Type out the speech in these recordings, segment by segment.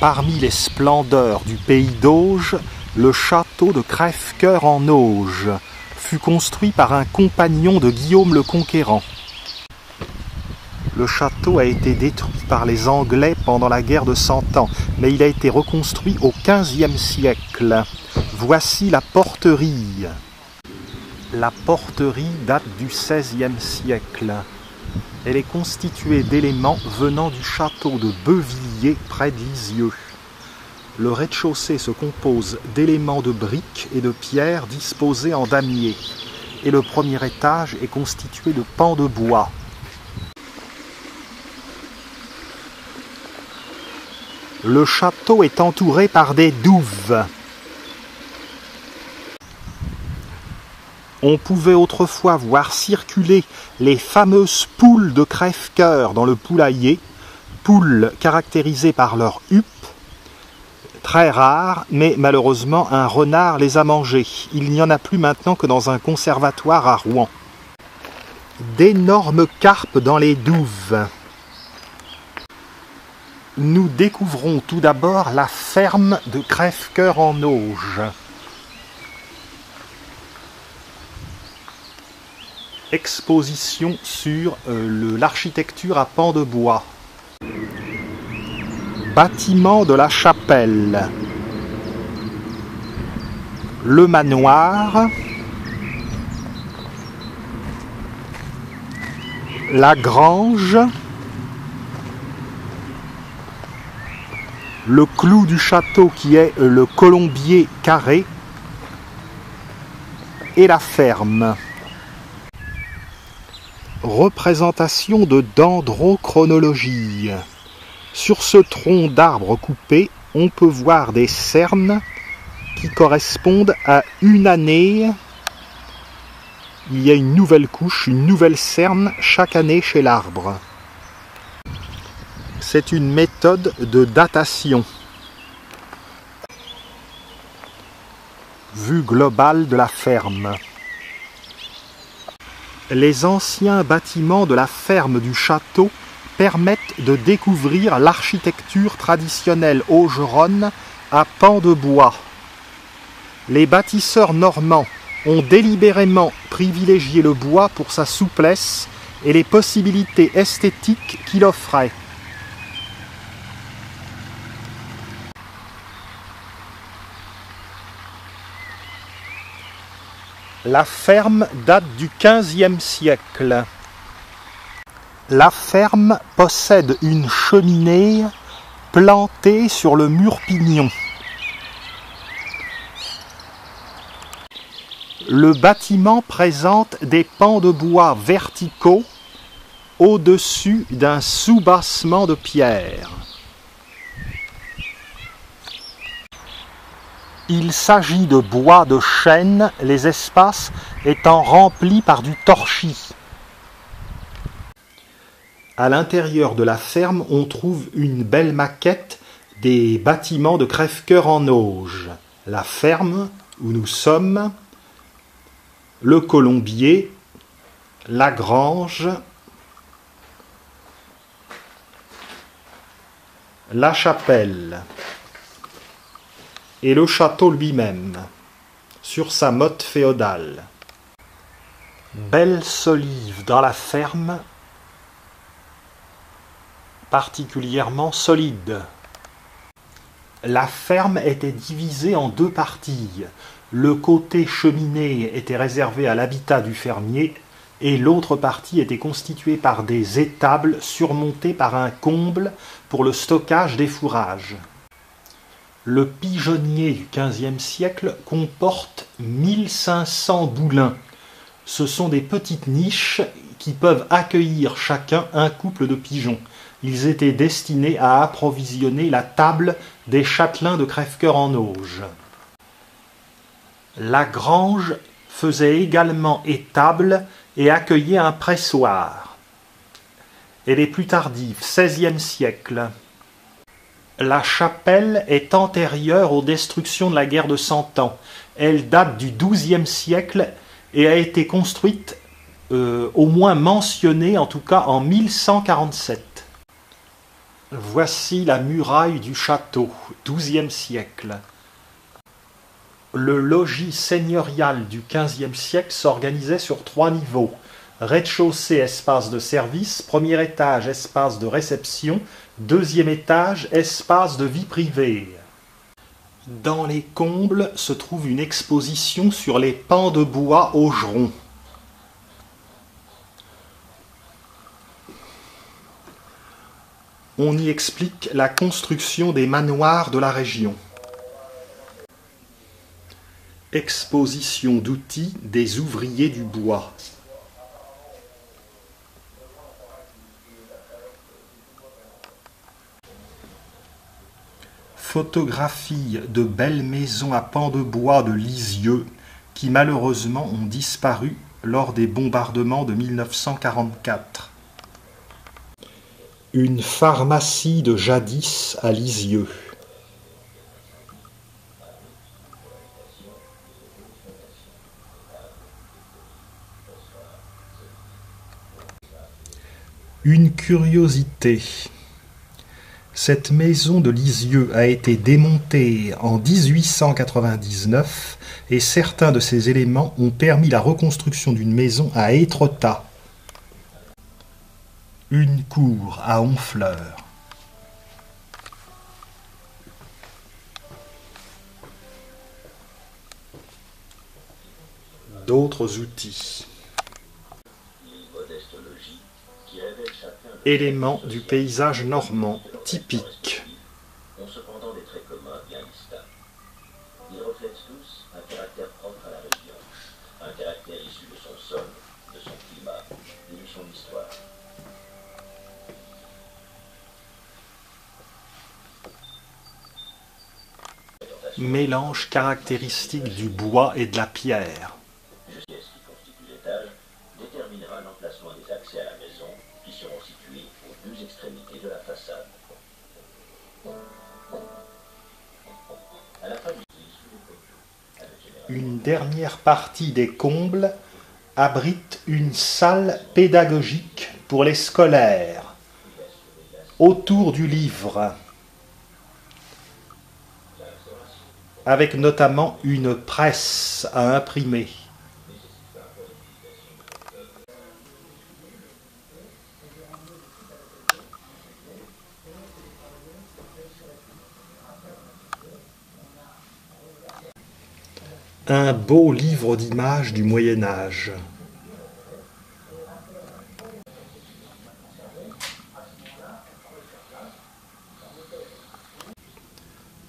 Parmi les splendeurs du pays d'Auge, le château de Crèvecoeur en Auge fut construit par un compagnon de Guillaume le Conquérant. Le château a été détruit par les Anglais pendant la guerre de Cent Ans, mais il a été reconstruit au XVe siècle. Voici la porterie. La porterie date du XVIe siècle. Elle est constituée d'éléments venant du château de Beuvillers près de Lisieux. Le rez-de-chaussée se compose d'éléments de briques et de pierres disposés en damier. Et le premier étage est constitué de pans de bois. Le château est entouré par des douves. On pouvait autrefois voir circuler les fameuses poules de Crèvecoeur dans le poulailler, poules caractérisées par leur huppe, très rares, mais malheureusement un renard les a mangées. Il n'y en a plus maintenant que dans un conservatoire à Rouen. D'énormes carpes dans les douves. Nous découvrons tout d'abord la ferme de Crèvecoeur en Auge. Exposition sur l'architecture à pans de bois. Bâtiment de la chapelle. Le manoir. La grange. Le clou du château qui est le colombier carré. Et la ferme. Représentation de dendrochronologie. Sur ce tronc d'arbre coupé, on peut voir des cernes qui correspondent à une année. Il y a une nouvelle couche, une nouvelle cerne chaque année chez l'arbre. C'est une méthode de datation. Vue globale de la ferme. Les anciens bâtiments de la ferme du château permettent de découvrir l'architecture traditionnelle augeronne à pans de bois. Les bâtisseurs normands ont délibérément privilégié le bois pour sa souplesse et les possibilités esthétiques qu'il offrait. La ferme date du XVe siècle. La ferme possède une cheminée plantée sur le mur pignon. Le bâtiment présente des pans de bois verticaux au-dessus d'un soubassement de pierre. Il s'agit de bois de chêne, les espaces étant remplis par du torchis. À l'intérieur de la ferme, on trouve une belle maquette des bâtiments de Crèvecoeur en Auge. La ferme où nous sommes, le colombier, la grange, la chapelle et le château lui-même, sur sa motte féodale. Belle solive dans la ferme, particulièrement solide. La ferme était divisée en deux parties. Le côté cheminée était réservé à l'habitat du fermier et l'autre partie était constituée par des étables surmontées par un comble pour le stockage des fourrages. Le pigeonnier du XVe siècle comporte 1500 boulins. Ce sont des petites niches qui peuvent accueillir chacun un couple de pigeons. Ils étaient destinés à approvisionner la table des châtelains de Crèvecoeur en Auge. La grange faisait également étable et accueillait un pressoir. Elle est plus tardive, XVIe siècle. La chapelle est antérieure aux destructions de la guerre de Cent Ans. Elle date du XIIe siècle et a été construite, au moins mentionnée, en tout cas en 1147. Voici la muraille du château, XIIe siècle. Le logis seigneurial du XVe siècle s'organisait sur 3 niveaux. Rez-de-chaussée, espace de service, premier étage, espace de réception, deuxième étage, espace de vie privée. Dans les combles se trouve une exposition sur les pans de bois Augeron. On y explique la construction des manoirs de la région. Exposition d'outils des ouvriers du bois. Photographie de belles maisons à pans de bois de Lisieux qui malheureusement ont disparu lors des bombardements de 1944. Une pharmacie de jadis à Lisieux. Une curiosité. Cette maison de Lisieux a été démontée en 1899 et certains de ses éléments ont permis la reconstruction d'une maison à Étretat. Une cour à Honfleur. D'autres outils. Éléments du paysage normand typique. Ont cependant des traits communs bien distincts. Ils reflètent tous un caractère propre à la région, un caractère issu de son sol, de son climat et de son histoire. Mélange caractéristique du bois et de la pierre. La pièce qui constitue l'étage déterminera l'emplacement des accès à la maison qui seront situés aux 2 extrémités de la façade. À la fin du Une dernière partie des combles abrite une salle pédagogique pour les scolaires, autour du livre, avec notamment une presse à imprimer. Un beau livre d'images du Moyen Âge.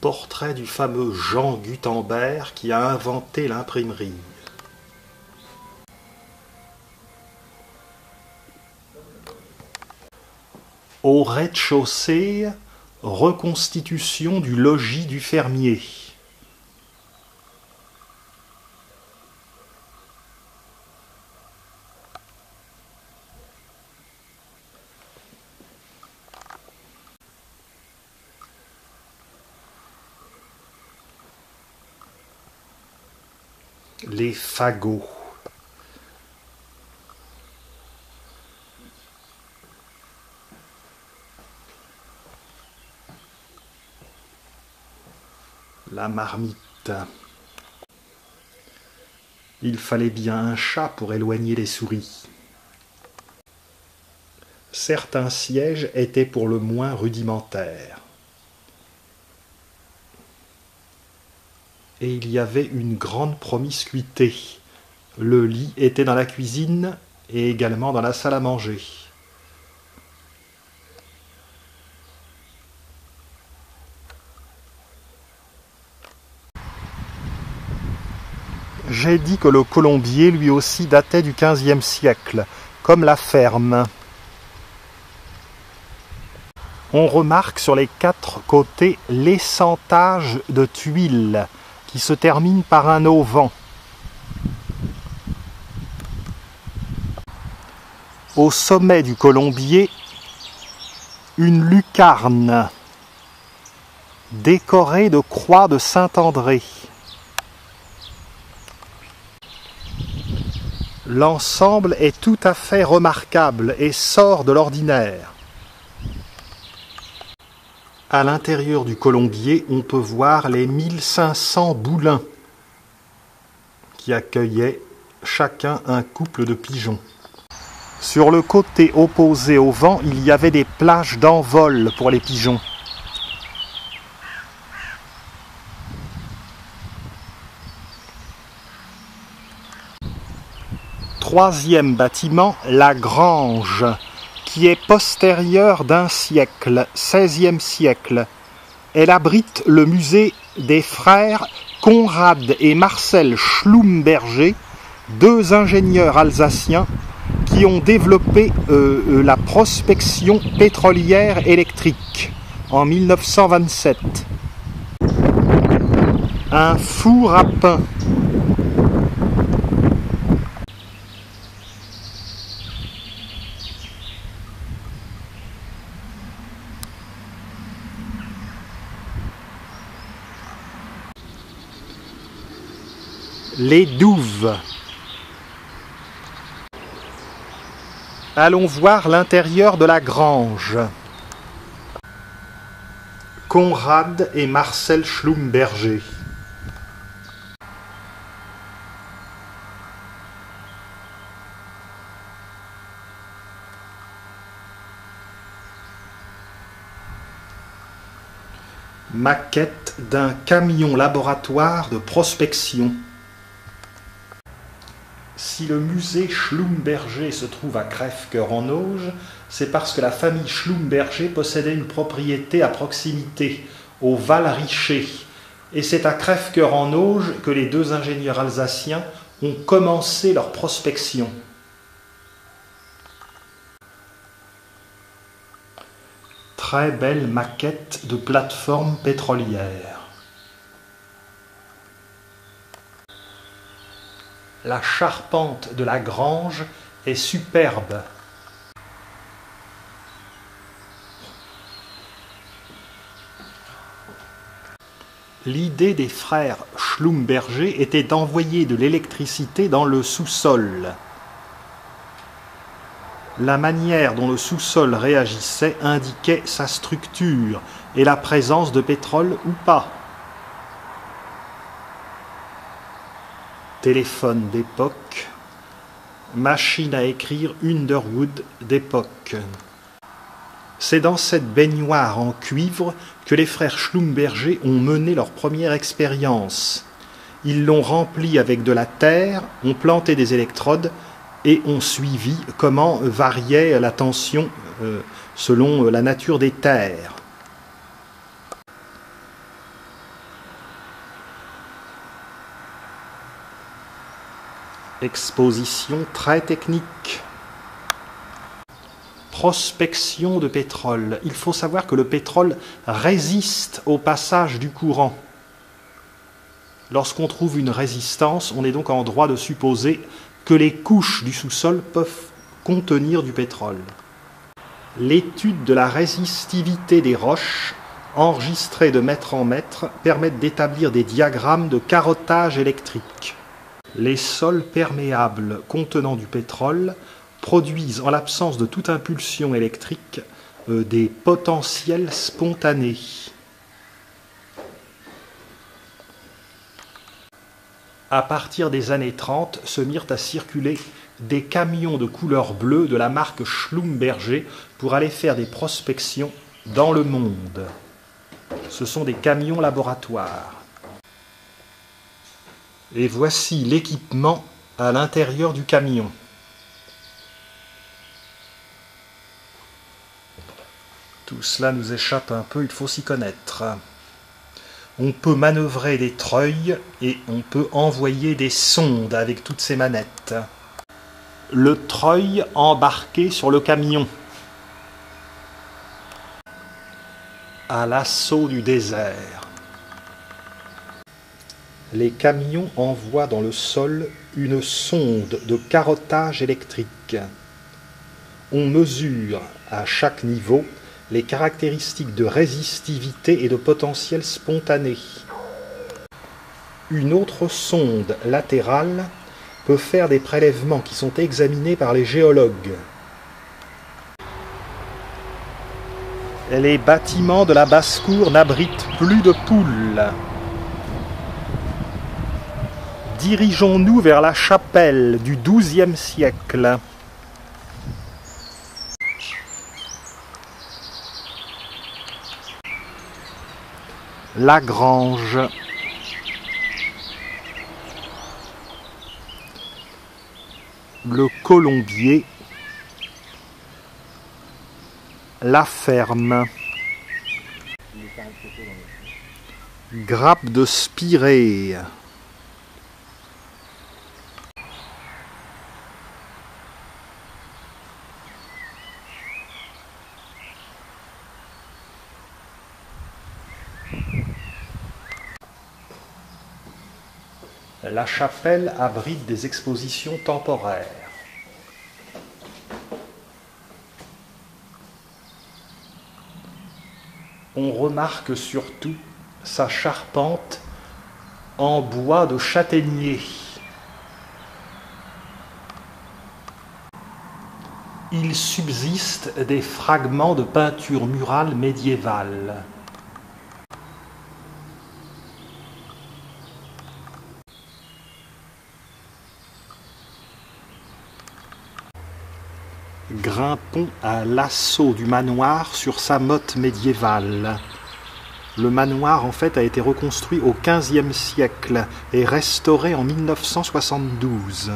Portrait du fameux Jean Gutenberg qui a inventé l'imprimerie. Au rez-de-chaussée, reconstitution du logis du fermier. Les fagots. La marmite. Il fallait bien un chat pour éloigner les souris. Certains sièges étaient pour le moins rudimentaires. Et il y avait une grande promiscuité. Le lit était dans la cuisine et également dans la salle à manger. J'ai dit que le colombier lui aussi datait du XVe siècle, comme la ferme. On remarque sur les 4 côtés l'essentage de tuiles qui se termine par un auvent. Au sommet du colombier, une lucarne décorée de croix de Saint-André. L'ensemble est tout à fait remarquable et sort de l'ordinaire. À l'intérieur du colombier, on peut voir les 1500 boulins qui accueillaient chacun un couple de pigeons. Sur le côté opposé au vent, il y avait des plages d'envol pour les pigeons. Troisième bâtiment, la grange, qui est postérieure d'un siècle, XVIe siècle. Elle abrite le musée des frères Conrad et Marcel Schlumberger, deux ingénieurs alsaciens qui ont développé la prospection pétrolière électrique en 1927. Un four à pain. Les douves. Allons voir l'intérieur de la grange. Conrad et Marcel Schlumberger. Maquette d'un camion laboratoire de prospection. Si le musée Schlumberger se trouve à Crèvecœur-en-Auge, c'est parce que la famille Schlumberger possédait une propriété à proximité, au Val-Richer. Et c'est à Crèvecœur-en-Auge que les deux ingénieurs alsaciens ont commencé leur prospection. Très belle maquette de plateforme pétrolière. La charpente de la grange est superbe. L'idée des frères Schlumberger était d'envoyer de l'électricité dans le sous-sol. La manière dont le sous-sol réagissait indiquait sa structure et la présence de pétrole ou pas. Téléphone d'époque, machine à écrire Underwood d'époque. C'est dans cette baignoire en cuivre que les frères Schlumberger ont mené leur première expérience. Ils l'ont remplie avec de la terre, ont planté des électrodes et ont suivi comment variait la tension selon la nature des terres. Exposition très technique. Prospection de pétrole. Il faut savoir que le pétrole résiste au passage du courant. Lorsqu'on trouve une résistance, on est donc en droit de supposer que les couches du sous-sol peuvent contenir du pétrole. L'étude de la résistivité des roches, enregistrée de mètre en mètre, permet d'établir des diagrammes de carottage électrique. Les sols perméables contenant du pétrole produisent, en l'absence de toute impulsion électrique, des potentiels spontanés. À partir des années 30, se mirent à circuler des camions de couleur bleue de la marque Schlumberger pour aller faire des prospections dans le monde. Ce sont des camions laboratoires. Et voici l'équipement à l'intérieur du camion. Tout cela nous échappe un peu, il faut s'y connaître. On peut manœuvrer des treuils et on peut envoyer des sondes avec toutes ces manettes. Le treuil embarqué sur le camion. À l'assaut du désert. Les camions envoient dans le sol une sonde de carottage électrique. On mesure à chaque niveau les caractéristiques de résistivité et de potentiel spontané. Une autre sonde latérale peut faire des prélèvements qui sont examinés par les géologues. Les bâtiments de la basse-cour n'abritent plus de poules. Dirigeons-nous vers la chapelle du XIIe siècle. La grange. Le colombier. La ferme. Grappe de Spirée. La chapelle abrite des expositions temporaires. On remarque surtout sa charpente en bois de châtaignier. Il subsiste des fragments de peinture murale médiévale. Grimpons à l'assaut du manoir sur sa motte médiévale. Le manoir en fait a été reconstruit au XVe siècle et restauré en 1972.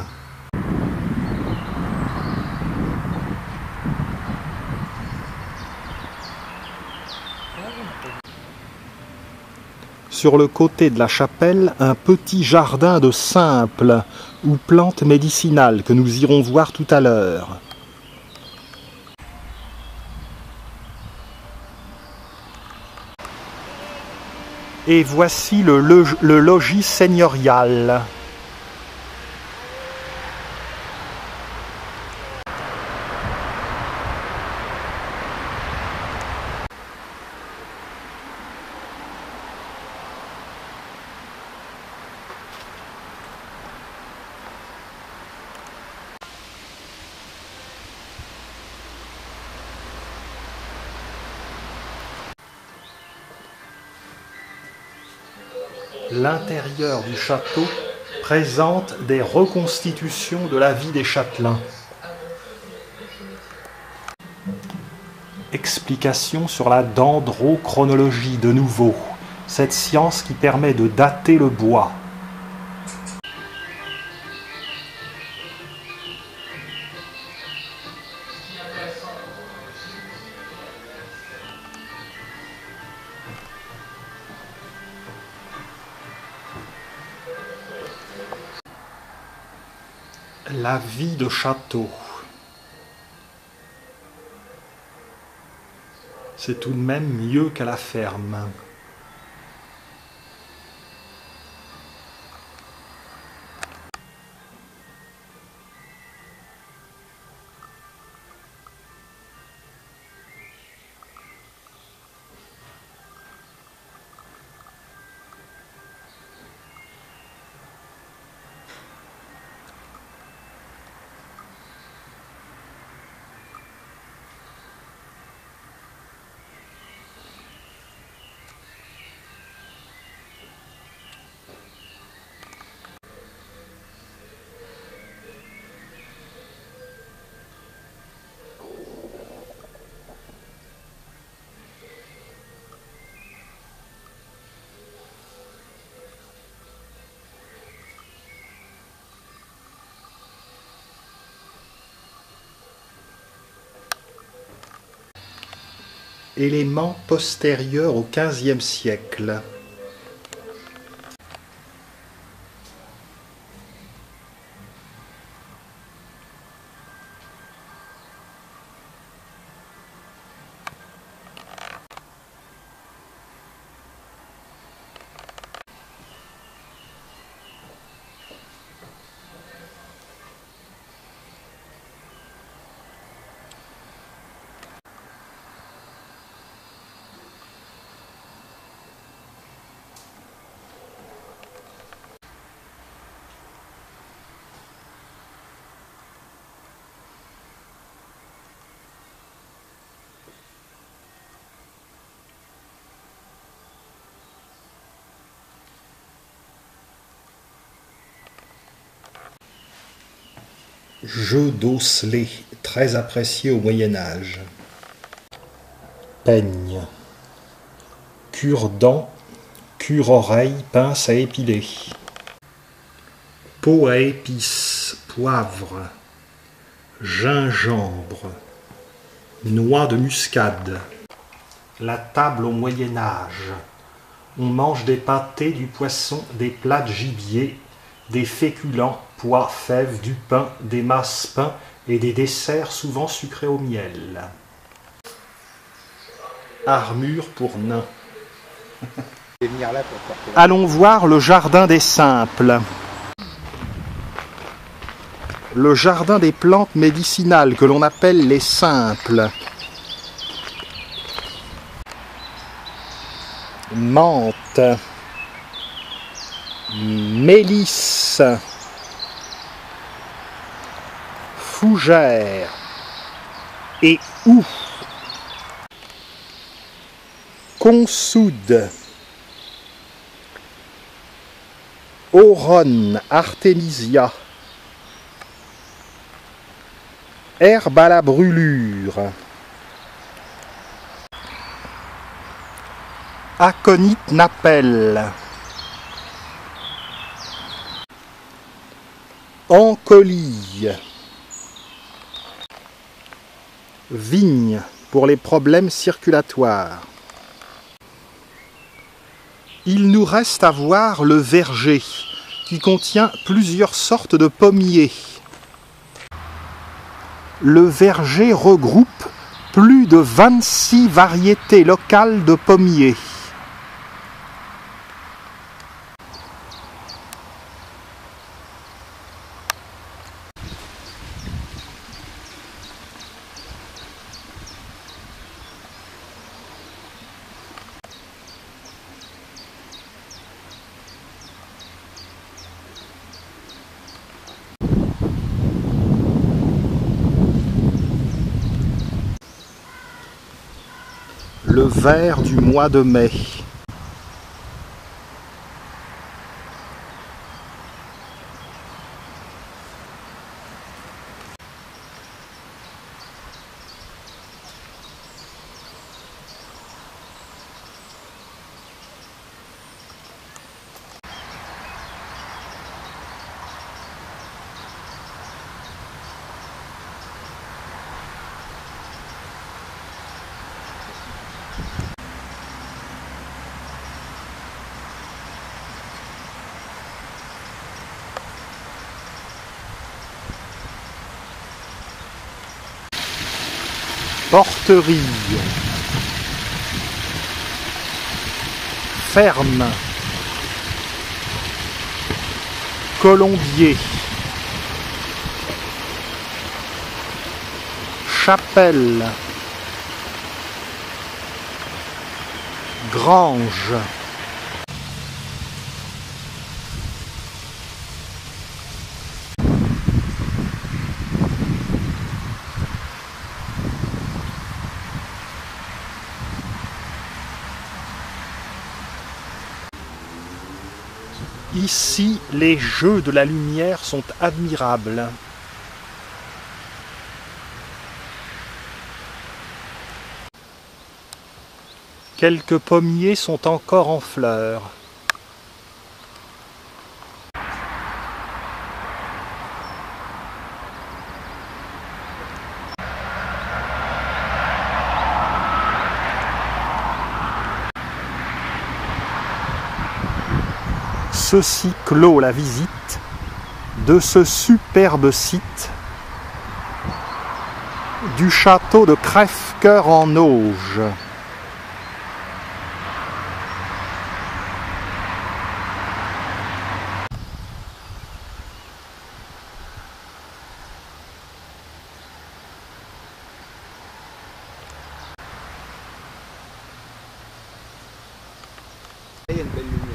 Sur le côté de la chapelle, un petit jardin de simples ou plantes médicinales que nous irons voir tout à l'heure. Et voici le logis seigneurial. L'intérieur du château présente des reconstitutions de la vie des châtelains. Explication sur la dendrochronologie de nouveau, cette science qui permet de dater le bois. La vie de château. C'est tout de même mieux qu'à la ferme. Éléments postérieurs au XVe siècle. Jeu d'osselet, très apprécié au Moyen-Âge. Peigne. Cure-dents, cure-oreille, pince à épiler. Pot à épices, poivre, gingembre, noix de muscade. La table au Moyen-Âge. On mange des pâtés, du poisson, des plats de gibier, des féculents, pois, fèves, du pain, des masses-pains et des desserts souvent sucrés au miel. Armure pour nains. Allons voir le jardin des simples. Le jardin des plantes médicinales que l'on appelle les simples. Menthe, mélisse, fougère et houx. Consoude, Oronne, artémisia, herbe à la brûlure, aconite napelle, encolille, vigne pour les problèmes circulatoires. Il nous reste à voir le verger, qui contient plusieurs sortes de pommiers. Le verger regroupe plus de 26 variétés locales de pommiers. Le ver du mois de mai. Porterie, ferme, colombier, chapelle, grange. Ici, les jeux de la lumière sont admirables. Quelques pommiers sont encore en fleurs. Ceci clôt la visite de ce superbe site du château de Crèvecœur en Auge. Il y a une belle lumière.